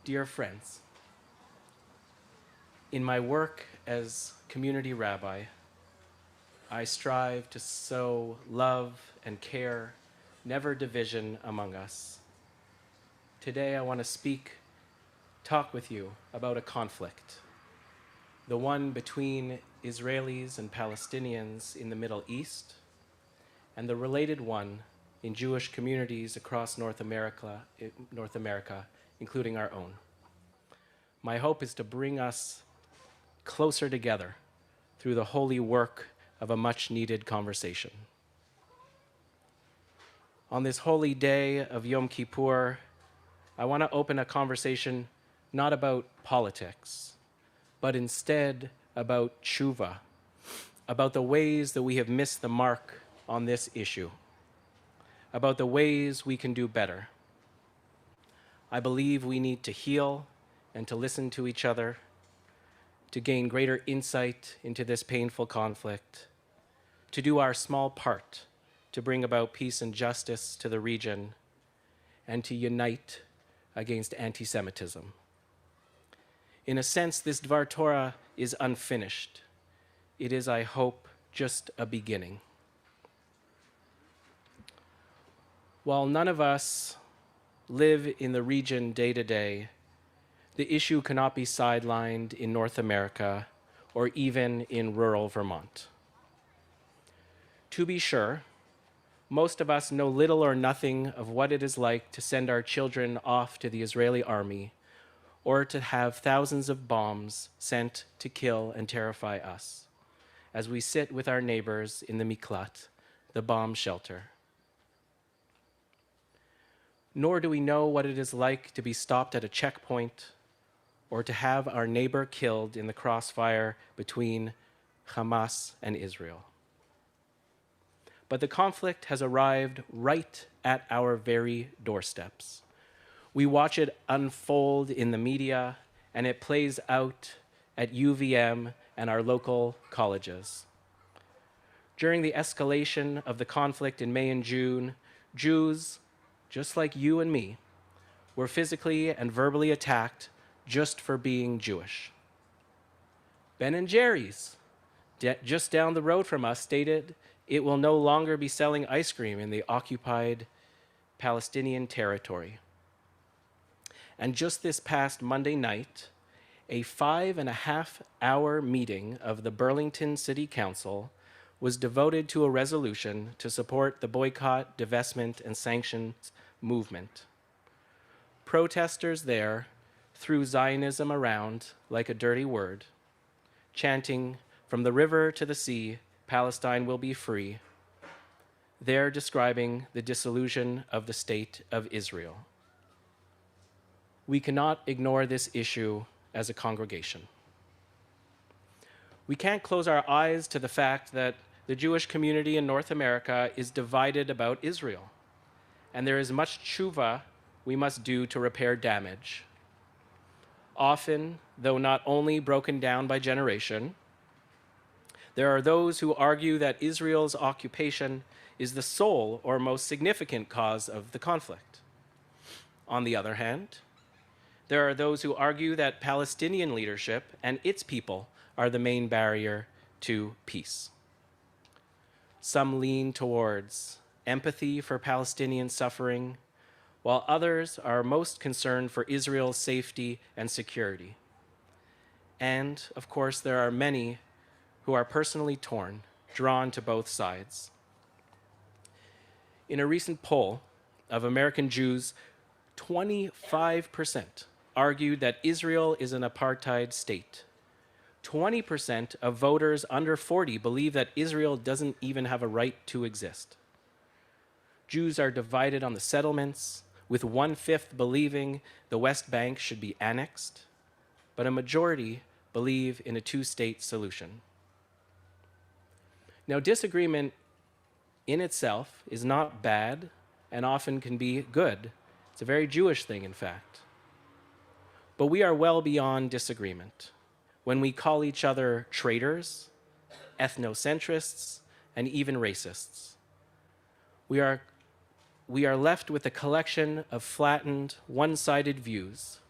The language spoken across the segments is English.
Dear friends, in my work as community rabbi, I strive to sow love and care, never division among us. Today I want to talk with you about a conflict, the one between Israelis and Palestinians in the Middle East, and the related one in Jewish communities across North America, including our own. My hope is to bring us closer together through the holy work of a much-needed conversation. On this holy day of Yom Kippur, I want to open a conversation not about politics, but instead about tshuva, about the ways that we have missed the mark on this issue, about the ways we can do better. I believe we need to heal and to listen to each other, to gain greater insight into this painful conflict, to do our small part to bring about peace and justice to the region, and to unite against anti-Semitism. In a sense, this Dvar Torah is unfinished. It is, I hope, just a beginning. While none of us live in the region day to day, the issue cannot be sidelined in North America or even in rural Vermont. To be sure, most of us know little or nothing of what it is like to send our children off to the Israeli army or to have thousands of bombs sent to kill and terrify us as we sit with our neighbors in the miklat, the bomb shelter. Nor do we know what it is like to be stopped at a checkpoint or to have our neighbor killed in the crossfire between Hamas and Israel. But the conflict has arrived right at our very doorsteps. We watch it unfold in the media, and it plays out at UVM and our local colleges. During the escalation of the conflict in May and June, Jews, just like you and me, were physically and verbally attacked just for being Jewish. Ben & Jerry's, just down the road from us, stated it will no longer be selling ice cream in the occupied Palestinian territory. And just this past Monday night, a 5.5-hour meeting of the Burlington City Council was devoted to a resolution to support the boycott, divestment, and sanctions movement. Protesters there threw Zionism around like a dirty word, chanting, "From the river to the sea, Palestine will be free." They're describing the dissolution of the state of Israel. We cannot ignore this issue as a congregation. We can't close our eyes to the fact that the Jewish community in North America is divided about Israel, and there is much tshuva we must do to repair damage. Often, though not only broken down by generation, there are those who argue that Israel's occupation is the sole or most significant cause of the conflict. On the other hand, there are those who argue that Palestinian leadership and its people are the main barrier to peace. Some lean towards empathy for Palestinian suffering, while others are most concerned for Israel's safety and security. And, of course, there are many who are personally torn, drawn to both sides. In a recent poll of American Jews, 25% argued that Israel is an apartheid state. 20% of voters under 40 believe that Israel doesn't even have a right to exist. Jews are divided on the settlements, with 1/5 believing the West Bank should be annexed, but a majority believe in a two-state solution. Now, disagreement in itself is not bad and often can be good. It's a very Jewish thing, in fact. But we are well beyond disagreement when we call each other traitors, ethnocentrists, and even racists. We are left with a collection of flattened, one-sided views.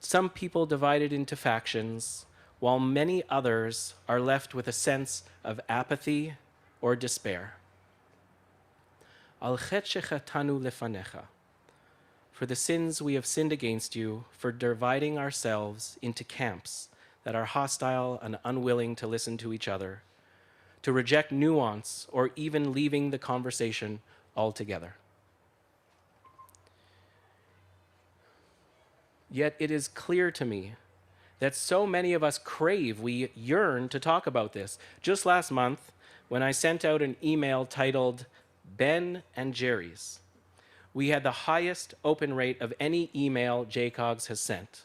Some people divided into factions, while many others are left with a sense of apathy or despair. Al chet shechatanu lefanecha, for the sins we have sinned against you, for dividing ourselves into camps that are hostile and unwilling to listen to each other, to reject nuance or even leaving the conversation altogether. Yet it is clear to me that so many of us crave, we yearn to talk about this. Just last month, when I sent out an email titled Ben and Jerry's, we had the highest open rate of any email JCOGS has sent.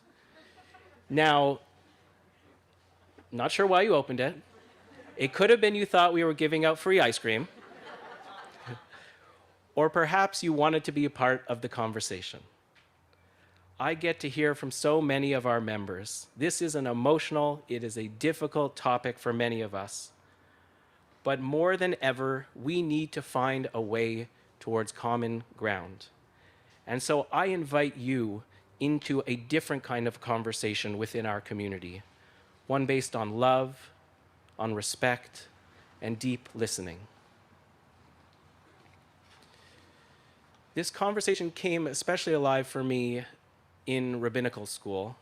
Now, not sure why you opened it. It could have been you thought we were giving out free ice cream. Or perhaps you wanted to be a part of the conversation. I get to hear from so many of our members. This is an emotional, it is a difficult topic for many of us. But more than ever, we need to find a way towards common ground. And so I invite you into a different kind of conversation within our community, one based on love, on respect, and deep listening. This conversation came especially alive for me in rabbinical school.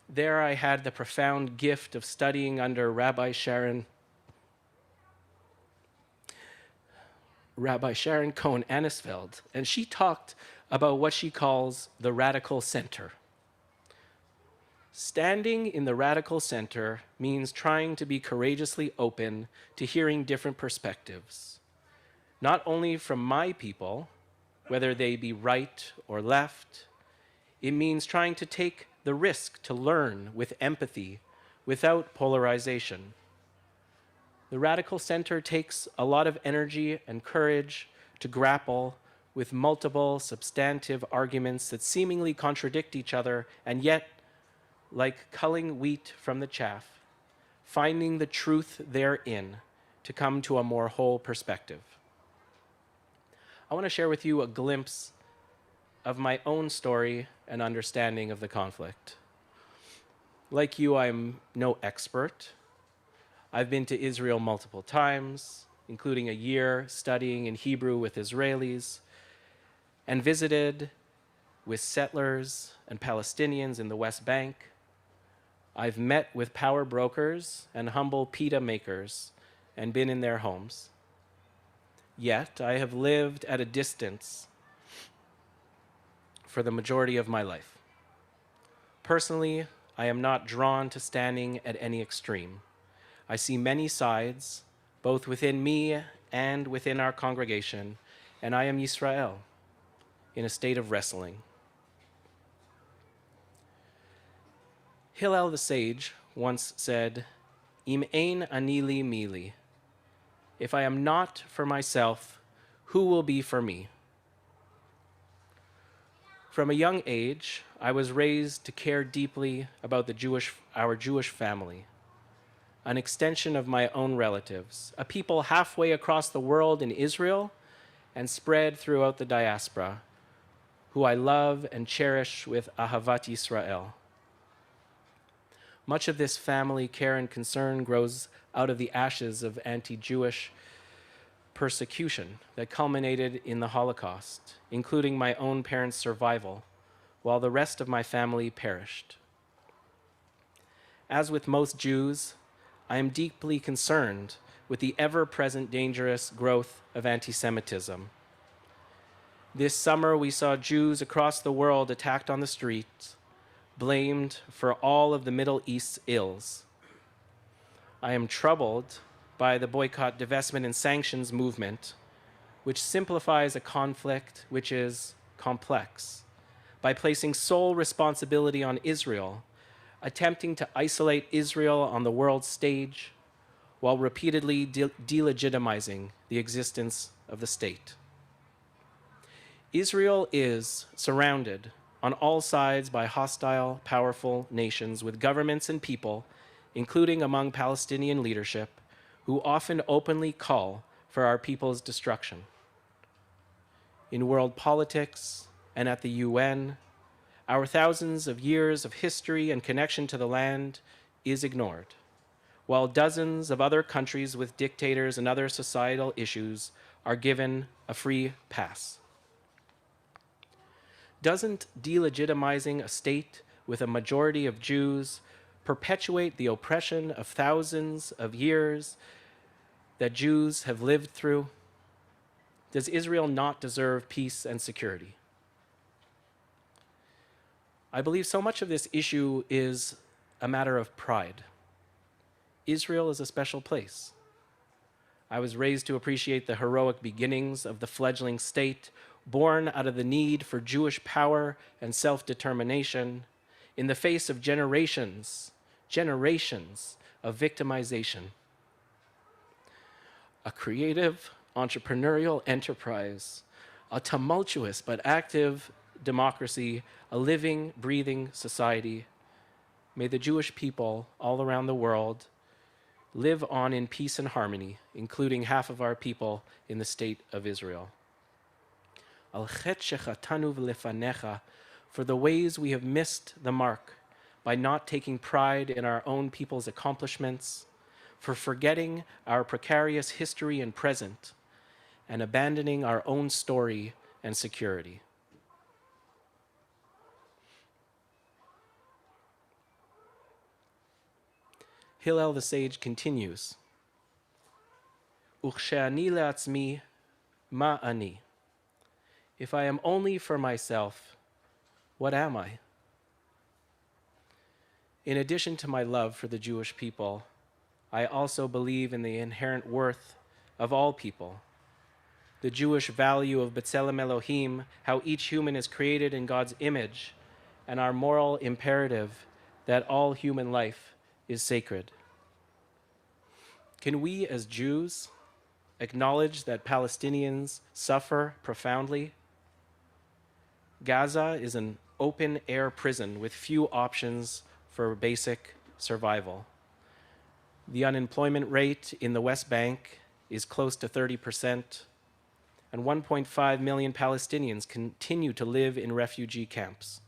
There I had the profound gift of studying under Rabbi Sharon Cohen-Anisfeld, and she talked about what she calls the radical center. Standing in the radical center means trying to be courageously open to hearing different perspectives, not only from my people, whether they be right or left. It means trying to take the risk to learn with empathy without polarization. The radical center takes a lot of energy and courage to grapple with multiple substantive arguments that seemingly contradict each other, and yet, like culling wheat from the chaff, finding the truth therein to come to a more whole perspective. I want to share with you a glimpse of my own story and understanding of the conflict. Like you, I'm no expert. I've been to Israel multiple times, including a year studying in Hebrew with Israelis, and visited with settlers and Palestinians in the West Bank. I've met with power brokers and humble pita makers and been in their homes. Yet I have lived at a distance for the majority of my life. Personally, I am not drawn to standing at any extreme. I see many sides, both within me and within our congregation, and I am Yisrael, in a state of wrestling. Hillel the sage once said, "Im ein ani li mili." If I am not for myself, who will be for me? From a young age, I was raised to care deeply about our Jewish family, an extension of my own relatives, a people halfway across the world in Israel and spread throughout the diaspora, who I love and cherish with Ahavat Yisrael. Much of this family care and concern grows out of the ashes of anti-Jewish persecution that culminated in the Holocaust, including my own parents' survival, while the rest of my family perished. As with most Jews, I am deeply concerned with the ever-present dangerous growth of anti-Semitism. This summer, we saw Jews across the world attacked on the streets, blamed for all of the Middle East's ills. I am troubled by the boycott, divestment, and sanctions movement, which simplifies a conflict which is complex, by placing sole responsibility on Israel, attempting to isolate Israel on the world stage, while repeatedly delegitimizing the existence of the state. Israel is surrounded on all sides by hostile, powerful nations with governments and people, including among Palestinian leadership, who often openly call for our people's destruction. In world politics and at the UN, Our thousands of years of history and connection to the land is ignored, while dozens of other countries with dictators and other societal issues are given a free pass. Doesn't delegitimizing a state with a majority of Jews perpetuate the oppression of thousands of years that Jews have lived through? Does Israel not deserve peace and security? I believe so much of this issue is a matter of pride. Israel is a special place. I was raised to appreciate the heroic beginnings of the fledgling state, born out of the need for Jewish power and self-determination in the face of generations of victimization. A creative, entrepreneurial enterprise, a tumultuous but active democracy, a living, breathing society. May the Jewish people all around the world live on in peace and harmony, including half of our people in the state of Israel. Al chet shechatanu v'lefanecha, for the ways we have missed the mark by not taking pride in our own people's accomplishments, for forgetting our precarious history and present, and abandoning our own story and security. Hillel the sage continues, Uchshe'ani le'atzmi ma ani. If I am only for myself, what am I? In addition to my love for the Jewish people, I also believe in the inherent worth of all people, the Jewish value of B'Tselem Elohim, how each human is created in God's image, and our moral imperative that all human life is sacred. Can we as Jews acknowledge that Palestinians suffer profoundly? Gaza is an open-air prison with few options for basic survival. The unemployment rate in the West Bank is close to 30%, and 1.5 million Palestinians continue to live in refugee camps.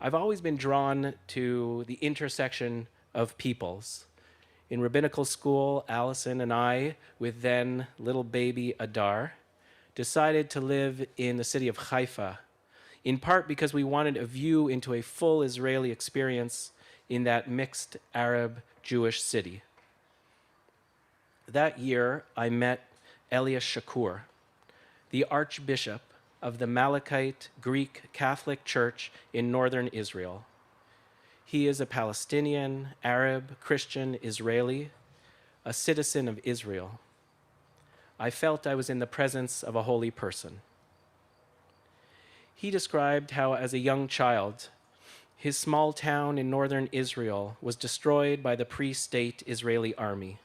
I've always been drawn to the intersection of peoples. In rabbinical school, Allison and I, with then little baby Adar, decided to live in the city of Haifa, in part because we wanted a view into a full Israeli experience in that mixed Arab-Jewish city. That year, I met Elias Shakur, the Archbishop of the Malachite Greek Catholic Church in northern Israel. He is a Palestinian, Arab, Christian, Israeli, a citizen of Israel. I felt I was in the presence of a holy person. He described how, as a young child, his small town in northern Israel was destroyed by the pre-state Israeli army.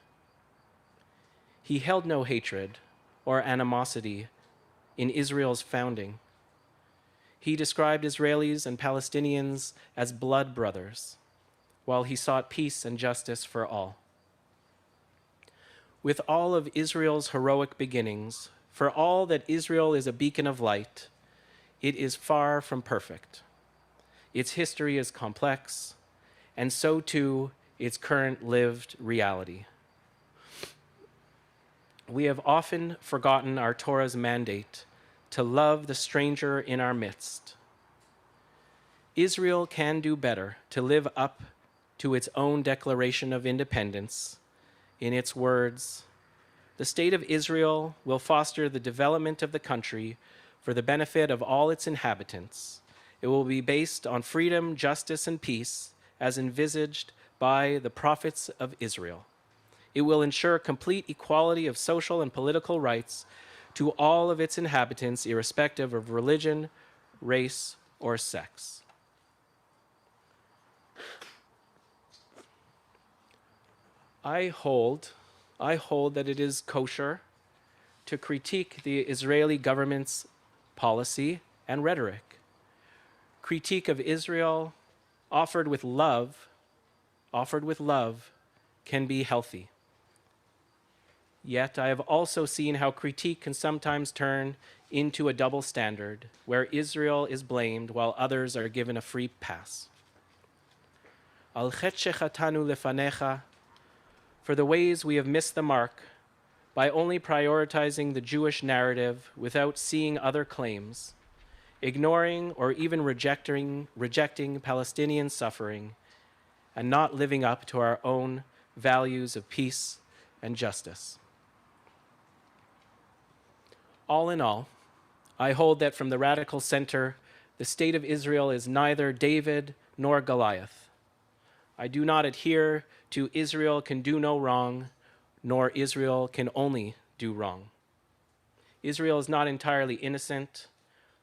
He held no hatred or animosity in Israel's founding. He described Israelis and Palestinians as blood brothers, while he sought peace and justice for all. With all of Israel's heroic beginnings, for all that Israel is a beacon of light, it is far from perfect. Its history is complex, and so too its current lived reality. We have often forgotten our Torah's mandate to love the stranger in our midst. Israel can do better to live up to its own declaration of independence. In its words, the state of Israel will foster the development of the country for the benefit of all its inhabitants. It will be based on freedom, justice, and peace as envisaged by the prophets of Israel. It will ensure complete equality of social and political rights to all of its inhabitants, irrespective of religion, race, or sex. I hold that it is kosher to critique the Israeli government's policy and rhetoric. Critique of Israel offered with love can be healthy. Yet I have also seen how critique can sometimes turn into a double standard, where Israel is blamed while others are given a free pass. Al chet shechatanu lefanecha, for the ways we have missed the mark by only prioritizing the Jewish narrative without seeing other claims, ignoring or even rejecting Palestinian suffering, and not living up to our own values of peace and justice. All in all, I hold that from the radical center, the state of Israel is neither David nor Goliath. I do not adhere to Israel can do no wrong, nor Israel can only do wrong. Israel is not entirely innocent,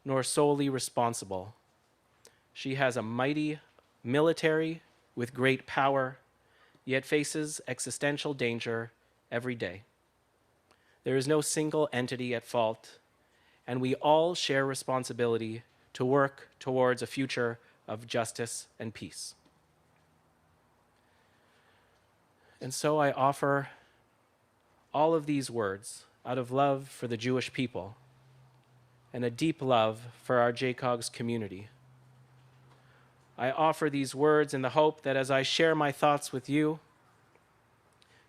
nor solely responsible. She has a mighty military with great power, yet faces existential danger every day. There is no single entity at fault, and we all share responsibility to work towards a future of justice and peace. And so I offer all of these words out of love for the Jewish people and a deep love for our JCOGS community. I offer these words in the hope that as I share my thoughts with you,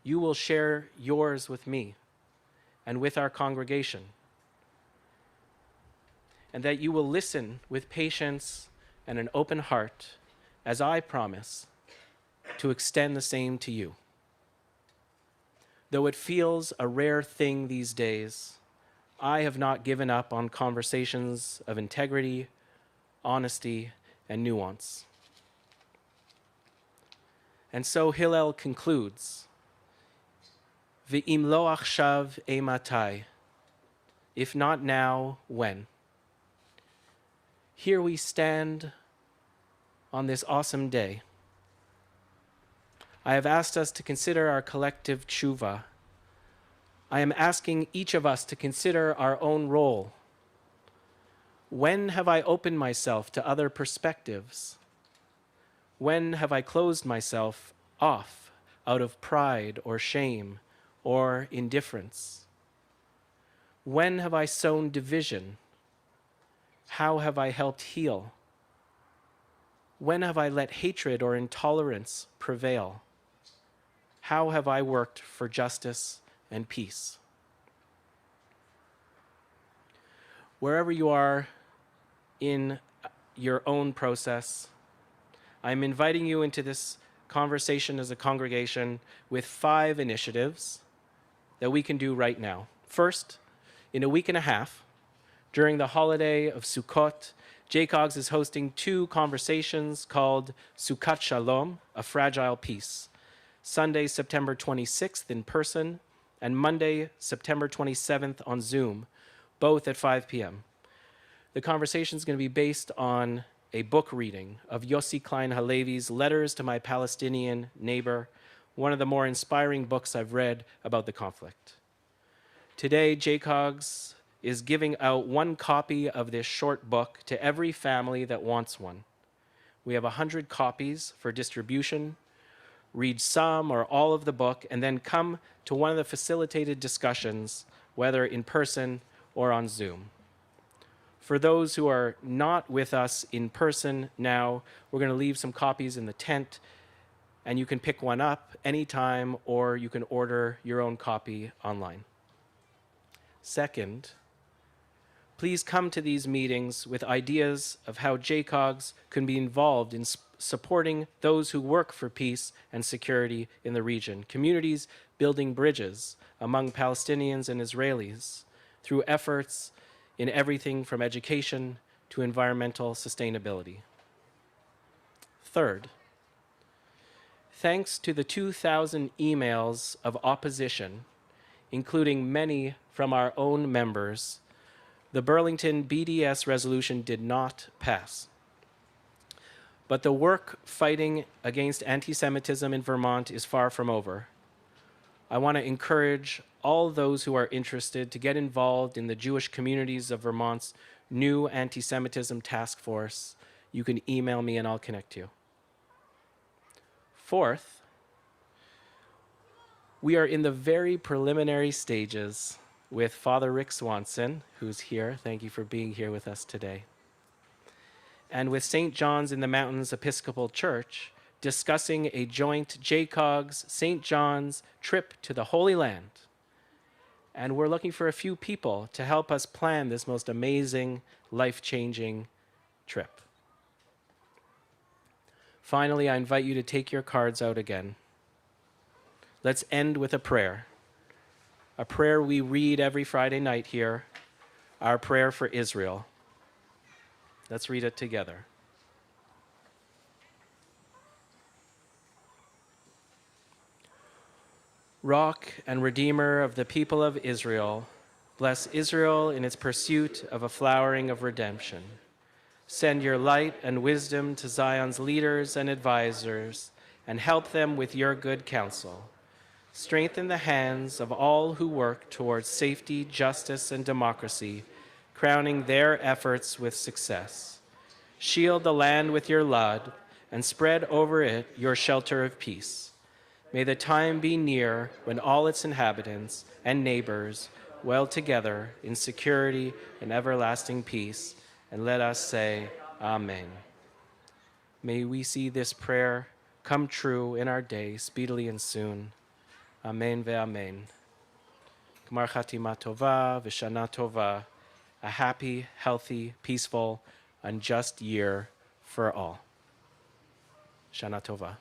you will share yours with me and with our congregation, and that you will listen with patience and an open heart as I promise to extend the same to you. Though it feels a rare thing these days, I have not given up on conversations of integrity, honesty, and nuance. And so Hillel concludes, V'im lo achshav eimatai, if not now, when? Here we stand on this awesome day. I have asked us to consider our collective tshuva. I am asking each of us to consider our own role. When have I opened myself to other perspectives? When have I closed myself off out of pride or shame or indifference? When have I sown division? How have I helped heal? When have I let hatred or intolerance prevail? How have I worked for justice and peace? Wherever you are in your own process, I'm inviting you into this conversation as a congregation with 5 initiatives that we can do right now. First, in a week and a half, during the holiday of Sukkot, JCOGS is hosting 2 conversations called Sukkat Shalom, a Fragile Peace. Sunday, September 26th in person, and Monday, September 27th on Zoom, both at 5 p.m. The conversation is going to be based on a book reading of Yossi Klein Halevi's Letters to My Palestinian Neighbor, one of the more inspiring books I've read about the conflict. Today, JCOGS is giving out 1 copy of this short book to every family that wants one. We have 100 copies for distribution. Read some or all of the book, and then come to one of the facilitated discussions, whether in person or on Zoom. For those who are not with us in person now, we're going to leave some copies in the tent, and you can pick one up anytime, or you can order your own copy online. Second, please come to these meetings with ideas of how JCOGS can be involved in supporting those who work for peace and security in the region, communities building bridges among Palestinians and Israelis through efforts in everything from education to environmental sustainability. Third, thanks to the 2,000 emails of opposition, including many from our own members, the Burlington BDS resolution did not pass. But the work fighting against anti-Semitism in Vermont is far from over. I want to encourage all those who are interested to get involved in the Jewish communities of Vermont's new anti-Semitism task force. You can email me and I'll connect you. Fourth, We are in the very preliminary stages with Father Rick Swanson, who's here. Thank you for being here with us today. And with St. John's in the Mountains Episcopal Church, discussing a joint JCOG's St. John's trip to the Holy Land. And we're looking for a few people to help us plan this most amazing, life-changing trip. Finally, I invite you to take your cards out again. Let's end with a prayer we read every Friday night here, our prayer for Israel. Let's read it together. Rock and Redeemer of the people of Israel, bless Israel in its pursuit of a flowering of redemption. Send your light and wisdom to Zion's leaders and advisors, and help them with your good counsel. Strengthen the hands of all who work towards safety, justice, and democracy, crowning their efforts with success. Shield the land with your love, and spread over it your shelter of peace. May the time be near when all its inhabitants and neighbors dwell together in security and everlasting peace. And let us say, Amen. May we see this prayer come true in our day, speedily and soon. Amen ve'amen. Gmar Chatima Tova v'Shana Tova. A happy, healthy, peaceful, and just year for all. Shana Tova.